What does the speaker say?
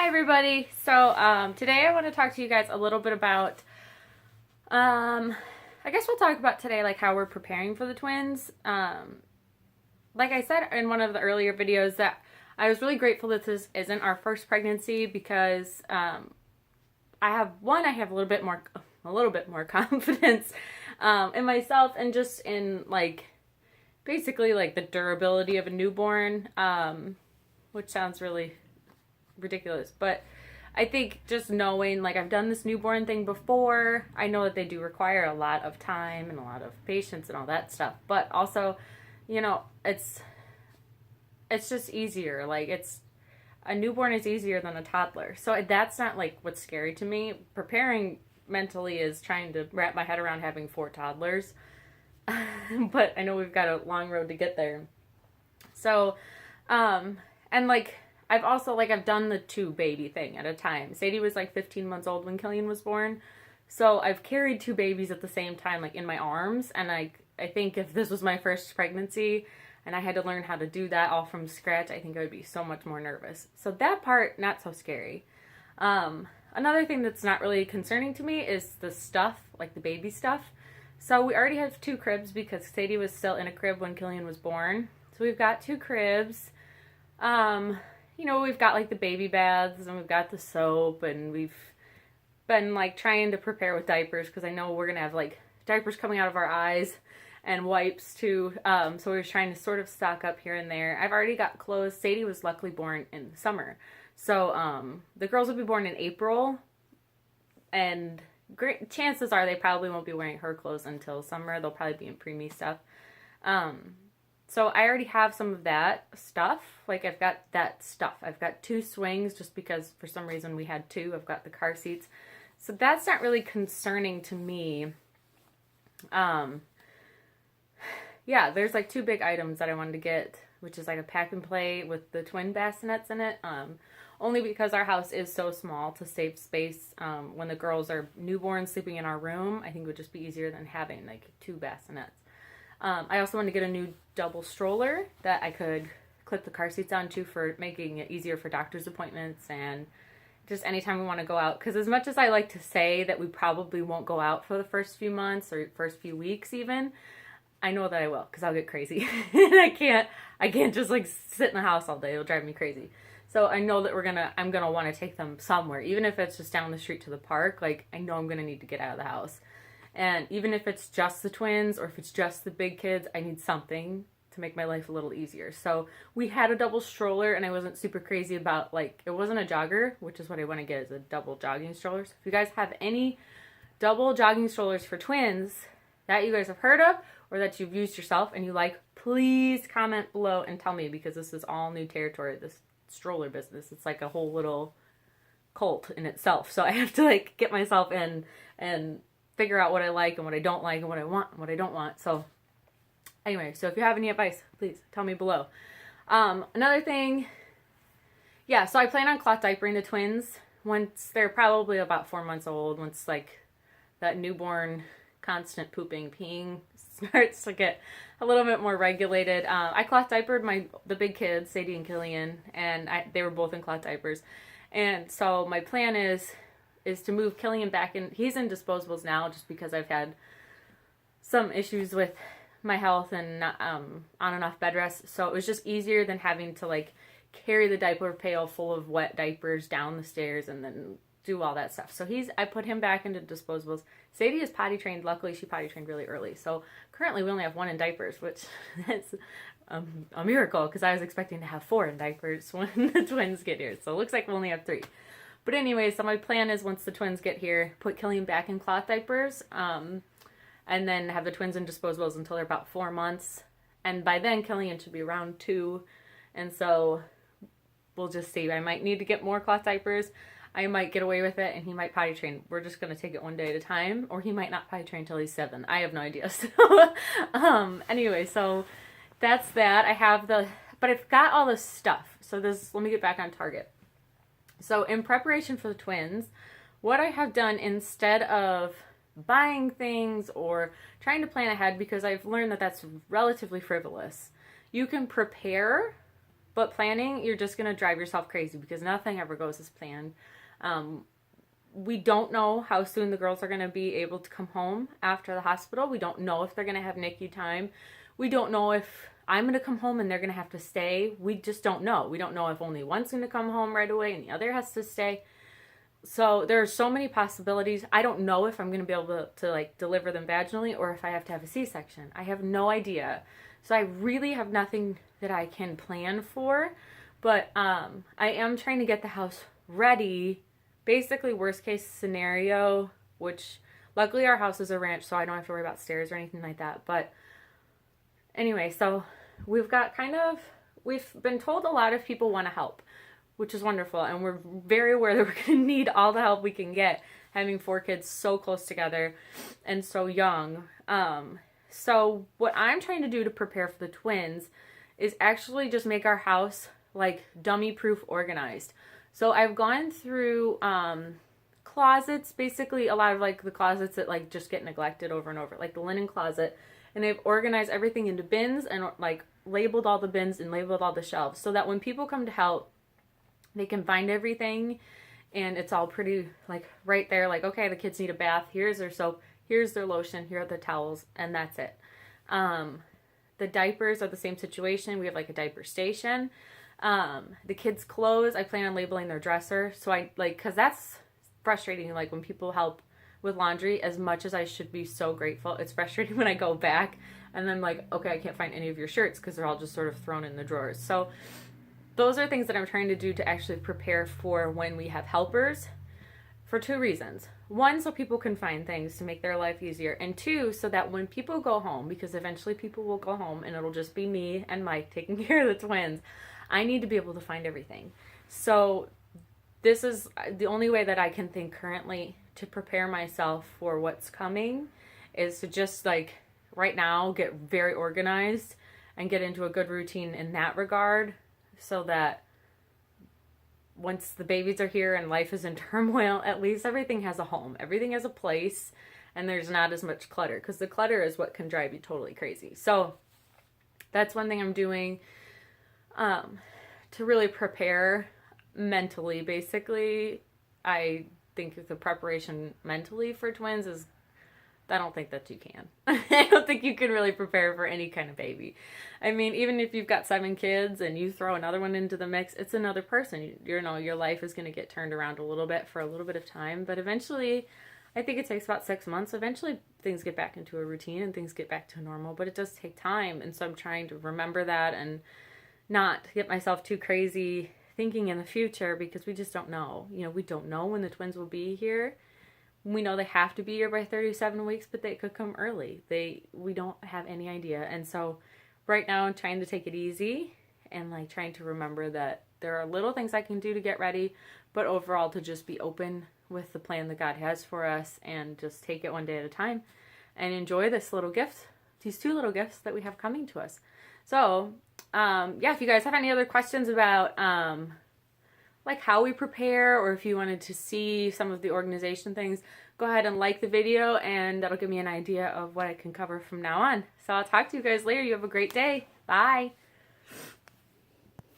Hi everybody. So today I want to talk to you guys a little bit about I guess we'll talk about today like how we're preparing for the twins. Like I said in one of the earlier videos that I was really grateful that this isn't our first pregnancy because I have a little bit more confidence in myself and just in like basically like the durability of a newborn, which sounds really ridiculous, but I think just knowing like I've done this newborn thing before, I know that they do require a lot of time and a lot of patience and all that stuff, but also, you know, it's just easier. Like it's a newborn is easier than a toddler, so that's not like what's scary to me. Preparing mentally is trying to wrap my head around having 4 toddlers. But I know we've got a long road to get there. So and like I've done the 2 baby thing at a time. Sadie was like 15 months old when Killian was born. So I've carried 2 babies at the same time, like in my arms. And I think if this was my first pregnancy and I had to learn how to do that all from scratch, I think I would be so much more nervous. So that part, not so scary. Another thing that's not really concerning to me is the stuff, like the baby stuff. So we already have 2 cribs because Sadie was still in a crib when Killian was born. So we've got 2 cribs. You know, we've got like the baby baths and we've got the soap and we've been like trying to prepare with diapers because I know we're going to have like diapers coming out of our eyes and wipes too. So we're trying to sort of stock up here and there. I've already got clothes. Sadie was luckily born in the summer. So the girls will be born in April and great chances are they probably won't be wearing her clothes until summer. They'll probably be in preemie stuff. So I already have some of that stuff. Like I've got that stuff. I've got 2 swings just because for some reason we had 2. I've got the car seats. So that's not really concerning to me. Yeah, there's like 2 big items that I wanted to get, which is like a pack and play with the twin bassinets in it. Only because our house is so small to save space. When the girls are newborn sleeping in our room, I think it would just be easier than having like 2 bassinets. I also want to get a new double stroller that I could clip the car seats onto for making it easier for doctor's appointments and just anytime we want to go out. Because as much as I like to say that we probably won't go out for the first few months or first few weeks even, I know that I will because I'll get crazy. And I can't just like sit in the house all day. It'll drive me crazy. So I know that I'm gonna want to take them somewhere, even if it's just down the street to the park. Like I know I'm gonna need to get out of the house. And even if it's just the twins or if it's just the big kids, I need something to make my life a little easier. So we had a double stroller and I wasn't super crazy about like, it wasn't a jogger, which is what I want to get is a double jogging stroller. So if you guys have any double jogging strollers for twins that you guys have heard of or that you've used yourself and you like, please comment below and tell me because this is all new territory, this stroller business. It's like a whole little cult in itself. So I have to like get myself in and figure out what I like and what I don't like and what I want and what I don't want. So anyway, so if you have any advice, please tell me below. Another thing, yeah, so I plan on cloth diapering the twins once they're probably about 4 months old, once like that newborn constant pooping, peeing starts to get a little bit more regulated. I cloth diapered the big kids, Sadie and Killian, and they were both in cloth diapers. And so my plan is to move Killian back in. He's in disposables now just because I've had some issues with my health and not, on and off bed rest. So it was just easier than having to like carry the diaper pail full of wet diapers down the stairs and then do all that stuff. So I put him back into disposables. Sadie is potty trained. Luckily, she potty trained really early. So currently we only have 1 in diapers, which is a miracle because I was expecting to have 4 in diapers when the twins get here. So it looks like we only have 3. But anyway, so my plan is once the twins get here, put Killian back in cloth diapers, and then have the twins in disposables until they're about 4 months. And by then, Killian should be around 2. And so we'll just see. I might need to get more cloth diapers. I might get away with it, and he might potty train. We're just going to take it one day at a time, or he might not potty train until he's 7. I have no idea. So, anyway, so that's that. But I've got all this stuff. So let me get back on target. So in preparation for the twins, what I have done instead of buying things or trying to plan ahead, because I've learned that that's relatively frivolous, you can prepare But planning, you're just going to drive yourself crazy because nothing ever goes as planned. We don't know how soon the girls are going to be able to come home after the hospital. We don't know if they're going to have NICU time. We don't know if I'm going to come home and they're going to have to stay. We just don't know. We don't know if only one's going to come home right away and the other has to stay. So there are so many possibilities. I don't know if I'm going to be able to like deliver them vaginally or if I have to have a C-section. I have no idea. So I really have nothing that I can plan for. But I am trying to get the house ready. Basically, worst case scenario, which luckily our house is a ranch, so I don't have to worry about stairs or anything like that. But anyway, so we've been told a lot of people want to help, which is wonderful. And we're very aware that we're going to need all the help we can get, having 4 kids so close together and so young. So what I'm trying to do to prepare for the twins is actually just make our house like dummy proof organized. So I've gone through closets, basically a lot of like the closets that like just get neglected over and over, like the linen closet. And I've organized everything into bins and like labeled all the bins and labeled all the shelves so that when people come to help, they can find everything and it's all pretty like right there. Like, okay, the kids need a bath. Here's their soap. Here's their lotion. Here are their towels. And that's it. The diapers are the same situation. We have like a diaper station. The kids' clothes, I plan on labeling their dresser. So I like, cause that's frustrating. Like when people help with laundry, as much as I should be so grateful, it's frustrating when I go back and then like, okay, I can't find any of your shirts cause they're all just sort of thrown in the drawers. So those are things that I'm trying to do to actually prepare for when we have helpers for 2 reasons. 1, so people can find things to make their life easier. And 2, so that when people go home, because eventually people will go home and it'll just be me and Mike taking care of the twins, I need to be able to find everything. So this is the only way that I can think currently to prepare myself for what's coming is to just like right now get very organized and get into a good routine in that regard so that once the babies are here and life is in turmoil, at least everything has a home. Everything has a place and there's not as much clutter because the clutter is what can drive you totally crazy. So that's one thing I'm doing to really prepare mentally. Basically, I think the preparation mentally for twins is, I don't think that you can. I don't think you can really prepare for any kind of baby. I mean, even if you've got 7 kids and you throw another one into the mix, it's another person. You know, your life is going to get turned around a little bit for a little bit of time. But eventually, I think it takes about 6 months. Eventually, things get back into a routine and things get back to normal. But it does take time. And so I'm trying to remember that and not get myself too crazy thinking in the future because we just don't know. You know, we don't know when the twins will be here. We know they have to be here by 37 weeks, but they could come early. We don't have any idea. And so right now I'm trying to take it easy and like trying to remember that there are little things I can do to get ready, but overall to just be open with the plan that God has for us and just take it one day at a time and enjoy this little gift, these 2 little gifts that we have coming to us. So, yeah, if you guys have any other questions about, like how we prepare, or if you wanted to see some of the organization things, go ahead and like the video and that'll give me an idea of what I can cover from now on. So I'll talk to you guys later. You have a great day. Bye.